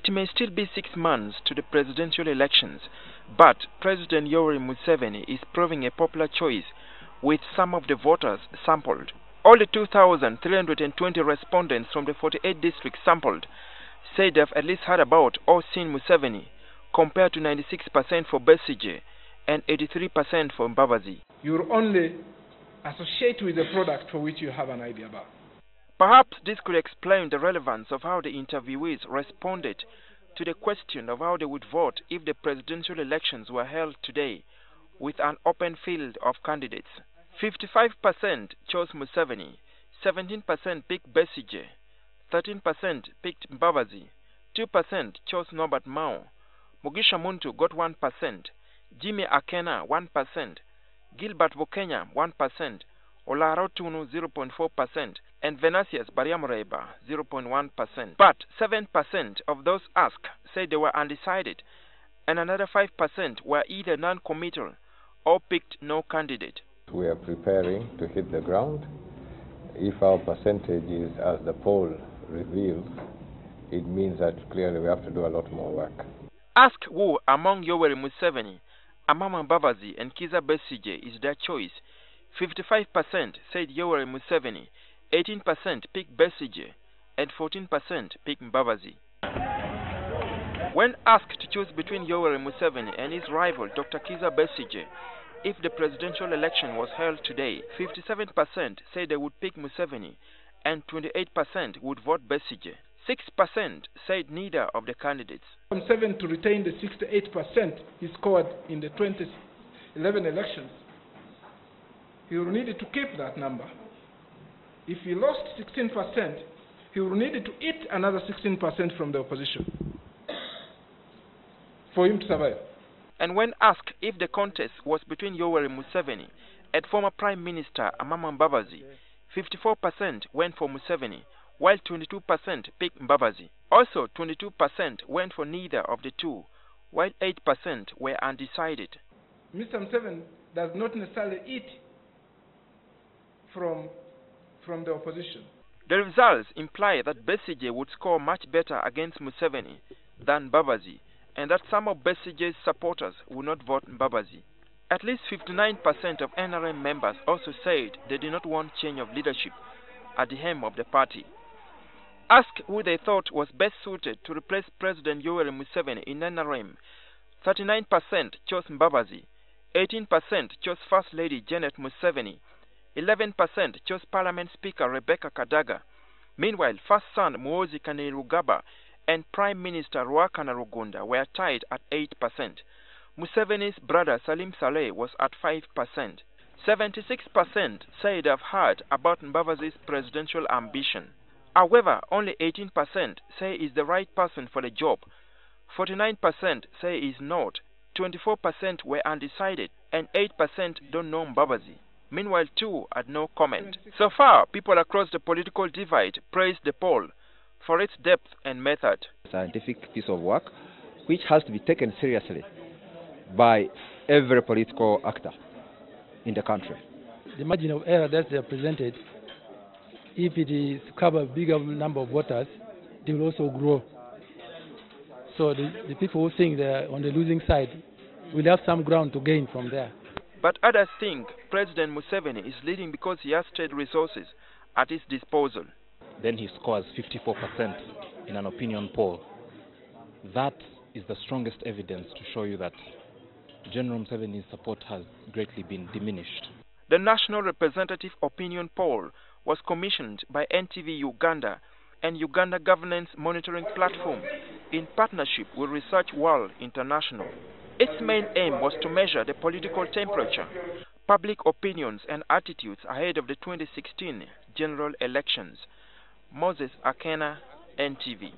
It may still be 6 months to the presidential elections, but President Yoweri Museveni is proving a popular choice with some of the voters sampled. All the 2,320 respondents from the 48 districts sampled say they've at least heard about or seen Museveni, compared to 96% for Besigye and 83% for Mbabazi. You only associate with a product for which you have an idea about. Perhaps this could explain the relevance of how the interviewees responded to the question of how they would vote if the presidential elections were held today with an open field of candidates. 55% chose Museveni, 17% picked Besigye, 13% picked Mbabazi, 2% chose Norbert Mao, Mugisha Muntu got 1%, Jimmy Akena 1%, Gilbert Bukenya 1%, Olaro Tunu 0.4%, and Venasius Bariamureba 0.1%. But 7% of those asked said they were undecided, and another 5% were either non-committal or picked no candidate. We are preparing to hit the ground. If our percentage is as the poll reveals, it means that clearly we have to do a lot more work. Asked who among Yoweri Museveni, Amama Mbabazi and Kiiza Besigye is their choice, 55% said Yoweri Museveni, 18% picked Besigye, and 14% picked Mbabazi. When asked to choose between Yoweri Museveni and his rival Dr. Kiiza Besigye, if the presidential election was held today, 57% said they would pick Museveni and 28% would vote Besigye. 6% said neither of the candidates. Museveni to retain the 68% he scored in the 2011 elections, he will need to keep that number. If he lost 16%, he will need to eat another 16% from the opposition for him to survive. And when asked if the contest was between Yoweri Museveni and former Prime Minister Amama Mbabazi, 54% went for Museveni, while 22% picked Mbabazi. Also, 22% went for neither of the two, while 8% were undecided. Mr. Museveni does not necessarily eat from the opposition. The results imply that Besigye would score much better against Museveni than Mbabazi, and that some of Besigye's supporters would not vote Mbabazi. At least 59% of NRM members also said they did not want change of leadership at the helm of the party. Asked who they thought was best suited to replace President Yoweri Museveni in NRM, 39% chose Mbabazi, 18% chose First Lady Janet Museveni, 11% chose Parliament Speaker Rebecca Kadaga. Meanwhile, First Son Muhoozi Kainerugaba and Prime Minister Ruhakana Rugunda were tied at 8%. Museveni's brother Salim Saleh was at 5%. 76% say they have heard about Mbabazi's presidential ambition. However, only 18% say he is the right person for the job. 49% say he is not. 24% were undecided, and 8% don't know Mbabazi. Meanwhile, 2 had no comment. So far, people across the political divide praised the poll for its depth and method. Scientific piece of work which has to be taken seriously by every political actor in the country. The margin of error that they are presented, if it is to cover a bigger number of voters, they will also grow. So the people who think they are on the losing side will have some ground to gain from there. But others think President Museveni is leading because he has state resources at his disposal. Then he scores 54% in an opinion poll. That is the strongest evidence to show you that General Museveni's support has greatly been diminished. The National Representative Opinion Poll was commissioned by NTV Uganda and Uganda Governance Monitoring Platform in partnership with Research World International. Its main aim was to measure the political temperature, public opinions and attitudes ahead of the 2016 general elections. Moses Akena, NTV.